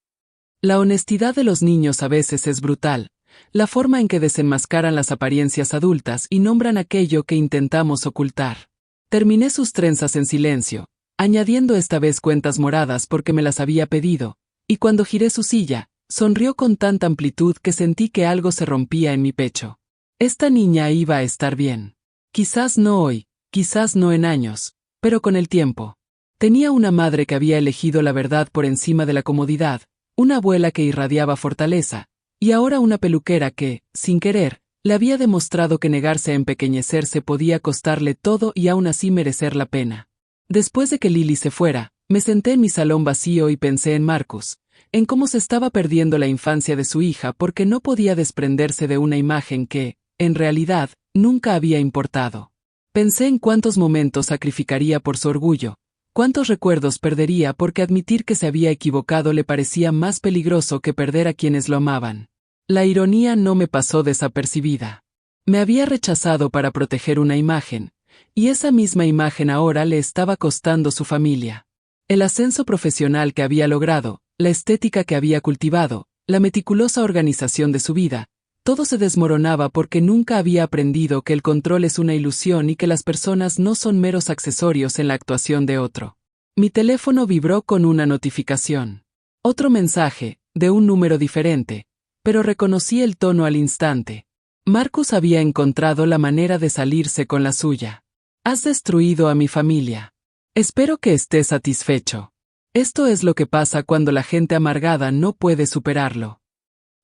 La honestidad de los niños a veces es brutal, la forma en que desenmascaran las apariencias adultas y nombran aquello que intentamos ocultar. Terminé sus trenzas en silencio, añadiendo esta vez cuentas moradas porque me las había pedido, y cuando giré su silla, sonrió con tanta amplitud que sentí que algo se rompía en mi pecho. Esta niña iba a estar bien. Quizás no hoy, quizás no en años, pero con el tiempo. Tenía una madre que había elegido la verdad por encima de la comodidad, una abuela que irradiaba fortaleza, y ahora una peluquera que, sin querer, le había demostrado que negarse a empequeñecerse podía costarle todo y aún así merecer la pena. Después de que Lily se fuera, me senté en mi salón vacío y pensé en Marcus, en cómo se estaba perdiendo la infancia de su hija porque no podía desprenderse de una imagen que, en realidad, nunca había importado. Pensé en cuántos momentos sacrificaría por su orgullo, cuántos recuerdos perdería porque admitir que se había equivocado le parecía más peligroso que perder a quienes lo amaban. La ironía no me pasó desapercibida. Me había rechazado para proteger una imagen, y esa misma imagen ahora le estaba costando su familia. El ascenso profesional que había logrado, la estética que había cultivado, la meticulosa organización de su vida, todo se desmoronaba porque nunca había aprendido que el control es una ilusión y que las personas no son meros accesorios en la actuación de otro. Mi teléfono vibró con una notificación. Otro mensaje, de un número diferente, pero reconocí el tono al instante. Marcus había encontrado la manera de salirse con la suya. Has destruido a mi familia. Espero que estés satisfecho. Esto es lo que pasa cuando la gente amargada no puede superarlo.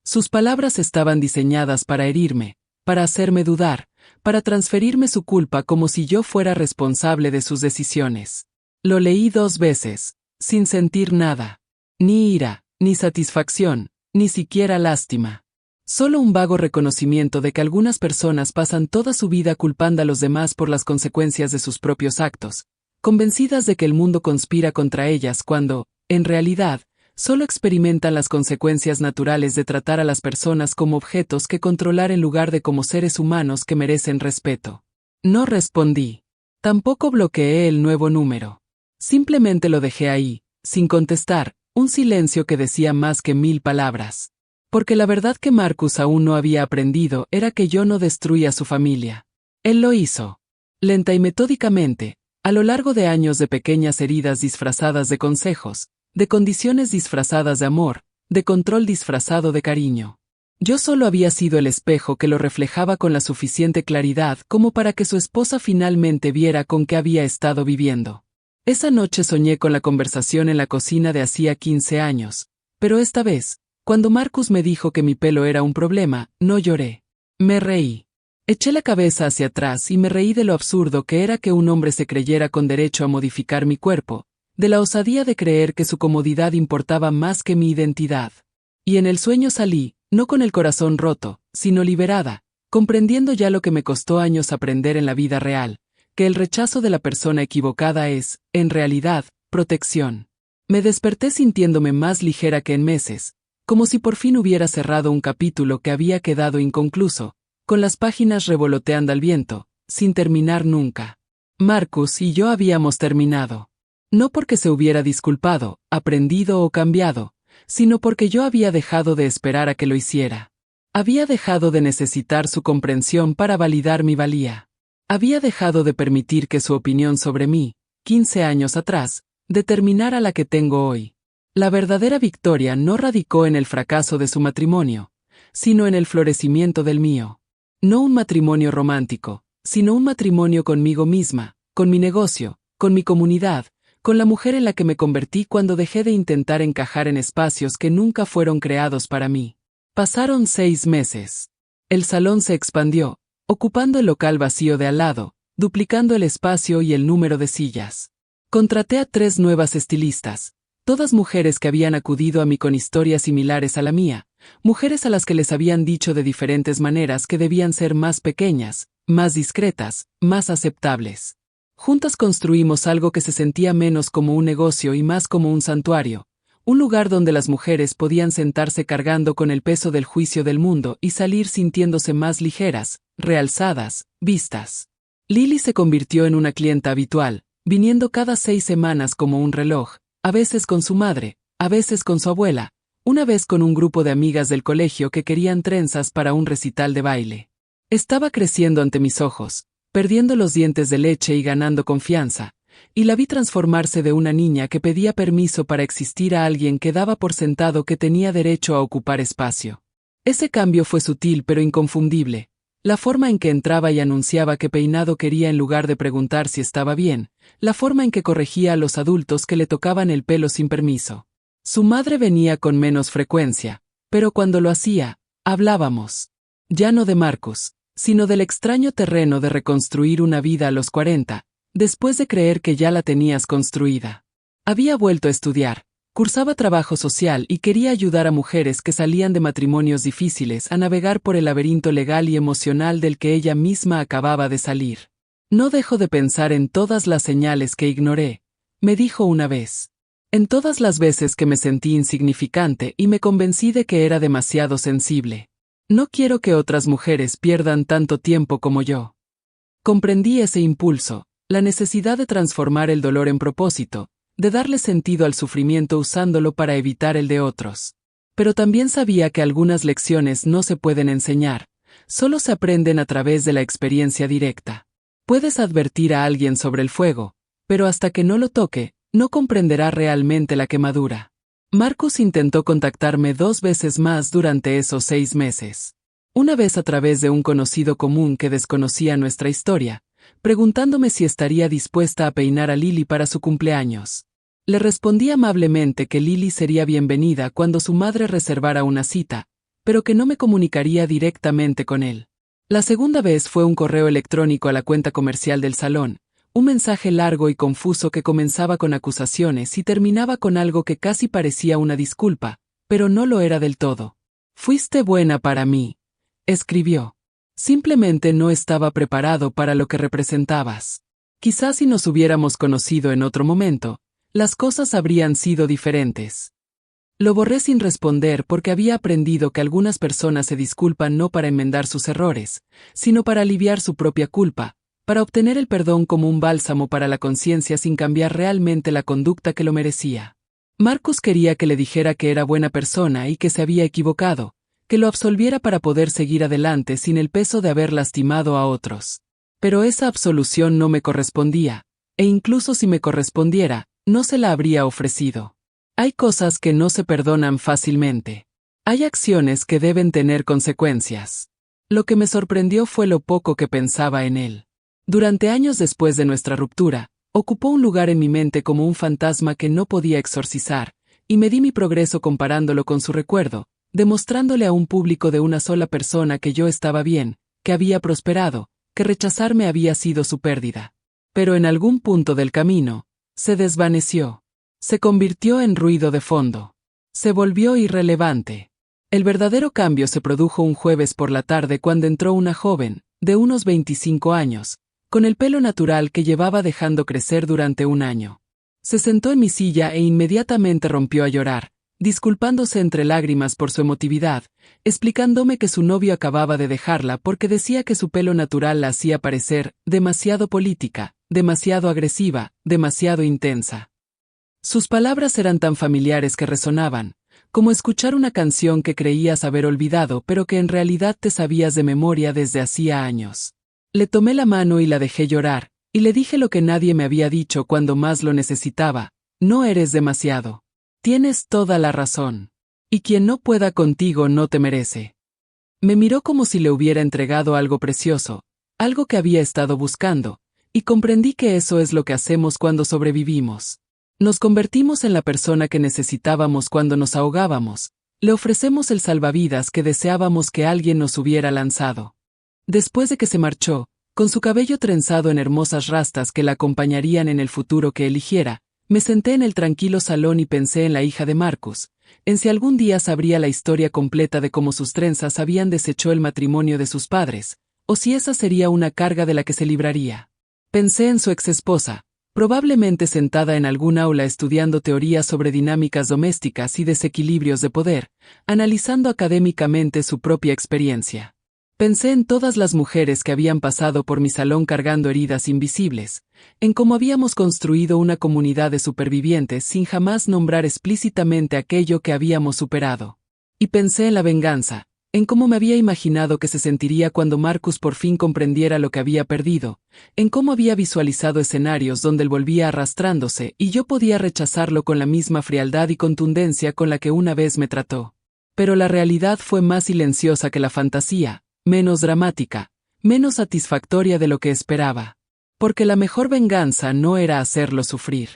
Sus palabras estaban diseñadas para herirme, para hacerme dudar, para transferirme su culpa como si yo fuera responsable de sus decisiones. Lo leí 2 veces, sin sentir nada. Ni ira, ni satisfacción, ni siquiera lástima. Solo un vago reconocimiento de que algunas personas pasan toda su vida culpando a los demás por las consecuencias de sus propios actos, convencidas de que el mundo conspira contra ellas cuando, en realidad, solo experimentan las consecuencias naturales de tratar a las personas como objetos que controlar en lugar de como seres humanos que merecen respeto. No respondí. Tampoco bloqueé el nuevo número. Simplemente lo dejé ahí, sin contestar, un silencio que decía más que 1000 palabras. Porque la verdad que Marcus aún no había aprendido era que yo no destruía su familia. Él lo hizo. Lenta y metódicamente, a lo largo de años de pequeñas heridas disfrazadas de consejos, de condiciones disfrazadas de amor, de control disfrazado de cariño. Yo solo había sido el espejo que lo reflejaba con la suficiente claridad como para que su esposa finalmente viera con qué había estado viviendo. Esa noche soñé con la conversación en la cocina de hacía 15 años, pero esta vez, cuando Marcus me dijo que mi pelo era un problema, no lloré. Me reí. Eché la cabeza hacia atrás y me reí de lo absurdo que era que un hombre se creyera con derecho a modificar mi cuerpo, de la osadía de creer que su comodidad importaba más que mi identidad. Y en el sueño salí, no con el corazón roto, sino liberada, comprendiendo ya lo que me costó años aprender en la vida real, que el rechazo de la persona equivocada es, en realidad, protección. Me desperté sintiéndome más ligera que en meses, como si por fin hubiera cerrado un capítulo que había quedado inconcluso, con las páginas revoloteando al viento, sin terminar nunca. Marcus y yo habíamos terminado. No porque se hubiera disculpado, aprendido o cambiado, sino porque yo había dejado de esperar a que lo hiciera. Había dejado de necesitar su comprensión para validar mi valía. Había dejado de permitir que su opinión sobre mí, 15 años atrás, determinara la que tengo hoy. La verdadera victoria no radicó en el fracaso de su matrimonio, sino en el florecimiento del mío. No un matrimonio romántico, sino un matrimonio conmigo misma, con mi negocio, con mi comunidad, con la mujer en la que me convertí cuando dejé de intentar encajar en espacios que nunca fueron creados para mí. Pasaron 6 meses. El salón se expandió, ocupando el local vacío de al lado, duplicando el espacio y el número de sillas. Contraté a 3 nuevas estilistas, todas mujeres que habían acudido a mí con historias similares a la mía, mujeres a las que les habían dicho de diferentes maneras que debían ser más pequeñas, más discretas, más aceptables. Juntas construimos algo que se sentía menos como un negocio y más como un santuario, un lugar donde las mujeres podían sentarse cargando con el peso del juicio del mundo y salir sintiéndose más ligeras, realzadas, vistas. Lily se convirtió en una clienta habitual, viniendo cada 6 semanas como un reloj, a veces con su madre, a veces con su abuela, una vez con un grupo de amigas del colegio que querían trenzas para un recital de baile. Estaba creciendo ante mis ojos, perdiendo los dientes de leche y ganando confianza, y la vi transformarse de una niña que pedía permiso para existir a alguien que daba por sentado que tenía derecho a ocupar espacio. Ese cambio fue sutil pero inconfundible, la forma en que entraba y anunciaba qué peinado quería en lugar de preguntar si estaba bien, la forma en que corregía a los adultos que le tocaban el pelo sin permiso. Su madre venía con menos frecuencia, pero cuando lo hacía, hablábamos. Ya no de Marcus, sino del extraño terreno de reconstruir una vida a los 40, después de creer que ya la tenías construida. Había vuelto a estudiar, cursaba trabajo social y quería ayudar a mujeres que salían de matrimonios difíciles a navegar por el laberinto legal y emocional del que ella misma acababa de salir. No dejo de pensar en todas las señales que ignoré, me dijo una vez. En todas las veces que me sentí insignificante y me convencí de que era demasiado sensible. No quiero que otras mujeres pierdan tanto tiempo como yo. Comprendí ese impulso, la necesidad de transformar el dolor en propósito, de darle sentido al sufrimiento usándolo para evitar el de otros. Pero también sabía que algunas lecciones no se pueden enseñar, solo se aprenden a través de la experiencia directa. Puedes advertir a alguien sobre el fuego, pero hasta que no lo toque, no comprenderá realmente la quemadura. Marcus intentó contactarme 2 veces más durante esos 6 meses. Una vez a través de un conocido común que desconocía nuestra historia, preguntándome si estaría dispuesta a peinar a Lily para su cumpleaños. Le respondí amablemente que Lily sería bienvenida cuando su madre reservara una cita, pero que no me comunicaría directamente con él. La segunda vez fue un correo electrónico a la cuenta comercial del salón, un mensaje largo y confuso que comenzaba con acusaciones y terminaba con algo que casi parecía una disculpa, pero no lo era del todo. Fuiste buena para mí, escribió. Simplemente no estaba preparado para lo que representabas. Quizás si nos hubiéramos conocido en otro momento, las cosas habrían sido diferentes. Lo borré sin responder porque había aprendido que algunas personas se disculpan no para enmendar sus errores, sino para aliviar su propia culpa, para obtener el perdón como un bálsamo para la conciencia sin cambiar realmente la conducta que lo merecía. Marcus quería que le dijera que era buena persona y que se había equivocado, que lo absolviera para poder seguir adelante sin el peso de haber lastimado a otros. Pero esa absolución no me correspondía, e incluso si me correspondiera, no se la habría ofrecido. Hay cosas que no se perdonan fácilmente. Hay acciones que deben tener consecuencias. Lo que me sorprendió fue lo poco que pensaba en él. Durante años después de nuestra ruptura, ocupó un lugar en mi mente como un fantasma que no podía exorcizar, y medí mi progreso comparándolo con su recuerdo, demostrándole a un público de una sola persona que yo estaba bien, que había prosperado, que rechazarme había sido su pérdida. Pero en algún punto del camino, se desvaneció. Se convirtió en ruido de fondo. Se volvió irrelevante. El verdadero cambio se produjo un jueves por la tarde cuando entró una joven, de unos 25 años, con el pelo natural que llevaba dejando crecer durante un año. Se sentó en mi silla e inmediatamente rompió a llorar, disculpándose entre lágrimas por su emotividad, explicándome que su novio acababa de dejarla porque decía que su pelo natural la hacía parecer demasiado política, demasiado agresiva, demasiado intensa. Sus palabras eran tan familiares que resonaban, como escuchar una canción que creías haber olvidado pero que en realidad te sabías de memoria desde hacía años. Le tomé la mano y la dejé llorar, y le dije lo que nadie me había dicho cuando más lo necesitaba: no eres demasiado. Tienes toda la razón. Y quien no pueda contigo no te merece. Me miró como si le hubiera entregado algo precioso, algo que había estado buscando, y comprendí que eso es lo que hacemos cuando sobrevivimos. Nos convertimos en la persona que necesitábamos cuando nos ahogábamos, le ofrecemos el salvavidas que deseábamos que alguien nos hubiera lanzado. Después de que se marchó, con su cabello trenzado en hermosas rastas que la acompañarían en el futuro que eligiera, me senté en el tranquilo salón y pensé en la hija de Marcus, en si algún día sabría la historia completa de cómo sus trenzas habían deshecho el matrimonio de sus padres, o si esa sería una carga de la que se libraría. Pensé en su exesposa, probablemente sentada en algún aula estudiando teorías sobre dinámicas domésticas y desequilibrios de poder, analizando académicamente su propia experiencia. Pensé en todas las mujeres que habían pasado por mi salón cargando heridas invisibles, en cómo habíamos construido una comunidad de supervivientes sin jamás nombrar explícitamente aquello que habíamos superado. Y pensé en la venganza, en cómo me había imaginado que se sentiría cuando Marcus por fin comprendiera lo que había perdido, en cómo había visualizado escenarios donde él volvía arrastrándose y yo podía rechazarlo con la misma frialdad y contundencia con la que una vez me trató. Pero la realidad fue más silenciosa que la fantasía, menos dramática, menos satisfactoria de lo que esperaba. Porque la mejor venganza no era hacerlo sufrir.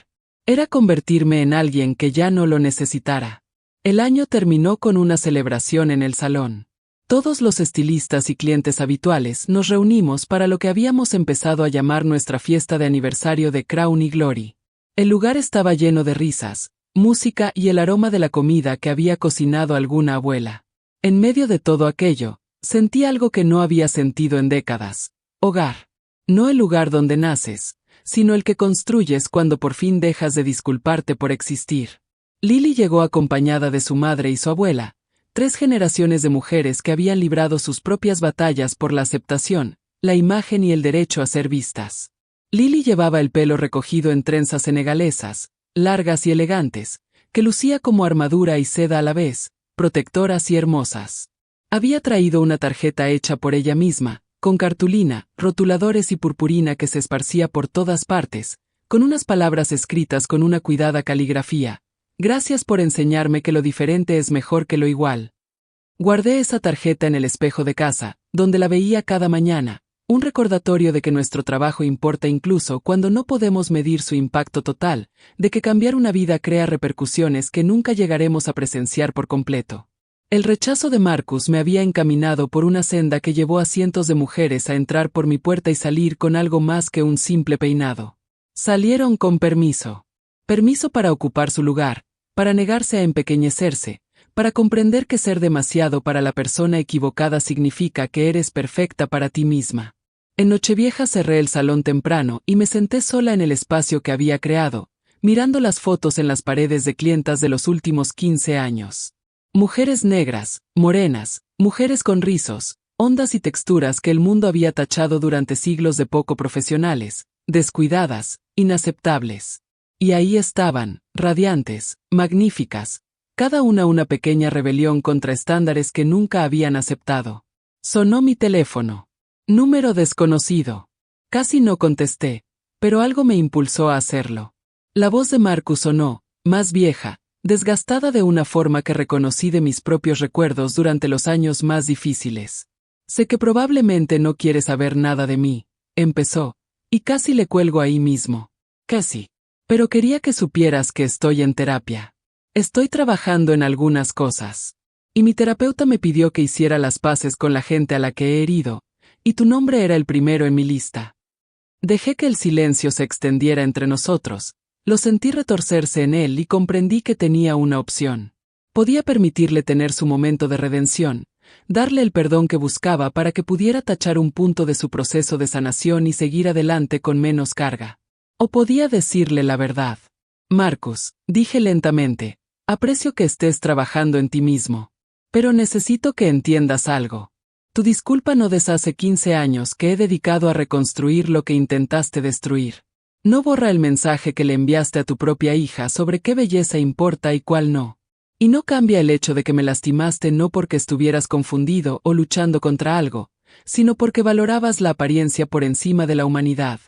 Era convertirme en alguien que ya no lo necesitara. El año terminó con una celebración en el salón. Todos los estilistas y clientes habituales nos reunimos para lo que habíamos empezado a llamar nuestra fiesta de aniversario de Crown y Glory. El lugar estaba lleno de risas, música y el aroma de la comida que había cocinado alguna abuela. En medio de todo aquello, sentí algo que no había sentido en décadas: hogar. No el lugar donde naces, sino el que construyes cuando por fin dejas de disculparte por existir. Lily llegó acompañada de su madre y su abuela, 3 generaciones de mujeres que habían librado sus propias batallas por la aceptación, la imagen y el derecho a ser vistas. Lily llevaba el pelo recogido en trenzas senegalesas, largas y elegantes, que lucía como armadura y seda a la vez, protectoras y hermosas. Había traído una tarjeta hecha por ella misma, con cartulina, rotuladores y purpurina que se esparcía por todas partes, con unas palabras escritas con una cuidada caligrafía: gracias por enseñarme que lo diferente es mejor que lo igual. Guardé esa tarjeta en el espejo de casa, donde la veía cada mañana, un recordatorio de que nuestro trabajo importa incluso cuando no podemos medir su impacto total, de que cambiar una vida crea repercusiones que nunca llegaremos a presenciar por completo. El rechazo de Marcus me había encaminado por una senda que llevó a cientos de mujeres a entrar por mi puerta y salir con algo más que un simple peinado. Salieron con permiso. Permiso para ocupar su lugar, para negarse a empequeñecerse, para comprender que ser demasiado para la persona equivocada significa que eres perfecta para ti misma. En Nochevieja cerré el salón temprano y me senté sola en el espacio que había creado, mirando las fotos en las paredes de clientas de los últimos 15 años. Mujeres negras, morenas, mujeres con rizos, ondas y texturas que el mundo había tachado durante siglos de poco profesionales, descuidadas, inaceptables. Y ahí estaban, radiantes, magníficas, cada una pequeña rebelión contra estándares que nunca habían aceptado. Sonó mi teléfono. Número desconocido. Casi no contesté, pero algo me impulsó a hacerlo. La voz de Marcus sonó, más vieja, desgastada de una forma que reconocí de mis propios recuerdos durante los años más difíciles. Sé que probablemente no quieres saber nada de mí, empezó, y casi le cuelgo ahí mismo. Casi. Pero quería que supieras que estoy en terapia. Estoy trabajando en algunas cosas. Y mi terapeuta me pidió que hiciera las paces con la gente a la que he herido, y tu nombre era el primero en mi lista. Dejé que el silencio se extendiera entre nosotros, lo sentí retorcerse en él y comprendí que tenía una opción. Podía permitirle tener su momento de redención, darle el perdón que buscaba para que pudiera tachar un punto de su proceso de sanación y seguir adelante con menos carga. O podía decirle la verdad. Marcus, dije lentamente, aprecio que estés trabajando en ti mismo. Pero necesito que entiendas algo. Tu disculpa no deshace 15 años que he dedicado a reconstruir lo que intentaste destruir. No borra el mensaje que le enviaste a tu propia hija sobre qué belleza importa y cuál no. Y no cambia el hecho de que me lastimaste no porque estuvieras confundido o luchando contra algo, sino porque valorabas la apariencia por encima de la humanidad.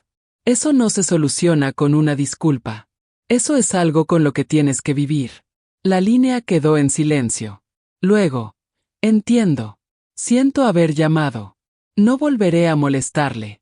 Eso no se soluciona con una disculpa. Eso es algo con lo que tienes que vivir. La línea quedó en silencio. Luego, entiendo. Siento haber llamado. No volveré a molestarle.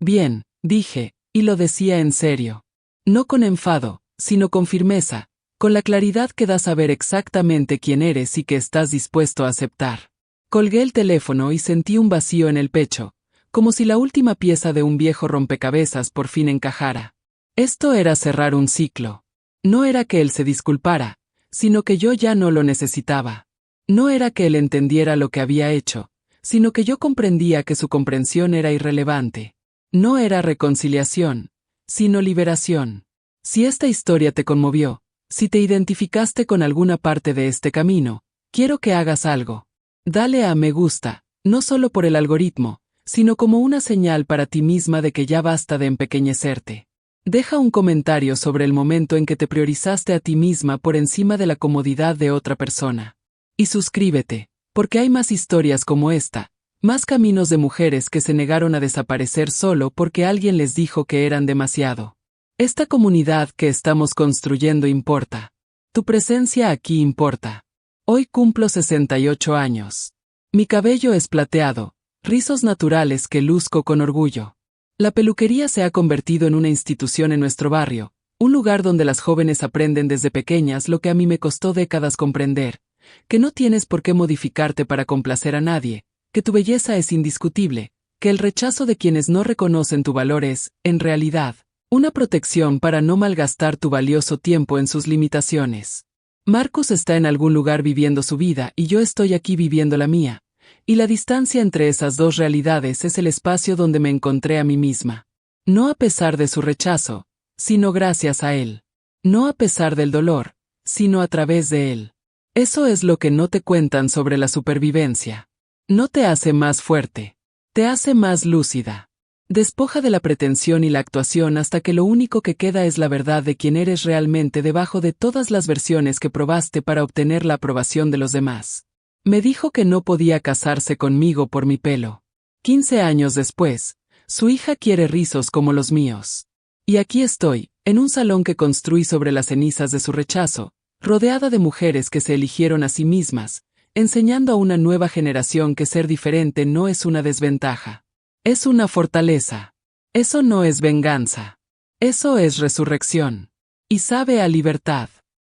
Bien, dije, y lo decía en serio. No con enfado, sino con firmeza, con la claridad que da saber exactamente quién eres y que estás dispuesto a aceptar. Colgué el teléfono y sentí un vacío en el pecho, como si la última pieza de un viejo rompecabezas por fin encajara. Esto era cerrar un ciclo. No era que él se disculpara, sino que yo ya no lo necesitaba. No era que él entendiera lo que había hecho, sino que yo comprendía que su comprensión era irrelevante. No era reconciliación, sino liberación. Si esta historia te conmovió, si te identificaste con alguna parte de este camino, quiero que hagas algo. Dale a me gusta, no solo por el algoritmo, sino como una señal para ti misma de que ya basta de empequeñecerte. Deja un comentario sobre el momento en que te priorizaste a ti misma por encima de la comodidad de otra persona. Y suscríbete, porque hay más historias como esta, más caminos de mujeres que se negaron a desaparecer solo porque alguien les dijo que eran demasiado. Esta comunidad que estamos construyendo importa. Tu presencia aquí importa. Hoy cumplo 68 años. Mi cabello es plateado, rizos naturales que luzco con orgullo. La peluquería se ha convertido en una institución en nuestro barrio, un lugar donde las jóvenes aprenden desde pequeñas lo que a mí me costó décadas comprender, que no tienes por qué modificarte para complacer a nadie, que tu belleza es indiscutible, que el rechazo de quienes no reconocen tu valor es, en realidad, una protección para no malgastar tu valioso tiempo en sus limitaciones. Marcus está en algún lugar viviendo su vida y yo estoy aquí viviendo la mía, y la distancia entre esas dos realidades es el espacio donde me encontré a mí misma. No a pesar de su rechazo, sino gracias a él. No a pesar del dolor, sino a través de él. Eso es lo que no te cuentan sobre la supervivencia. No te hace más fuerte. Te hace más lúcida. Despoja de la pretensión y la actuación hasta que lo único que queda es la verdad de quién eres realmente debajo de todas las versiones que probaste para obtener la aprobación de los demás. Me dijo que no podía casarse conmigo por mi pelo. 15 años después, su hija quiere rizos como los míos. Y aquí estoy, en un salón que construí sobre las cenizas de su rechazo, rodeada de mujeres que se eligieron a sí mismas, enseñando a una nueva generación que ser diferente no es una desventaja. Es una fortaleza. Eso no es venganza. Eso es resurrección. Y sabe a libertad.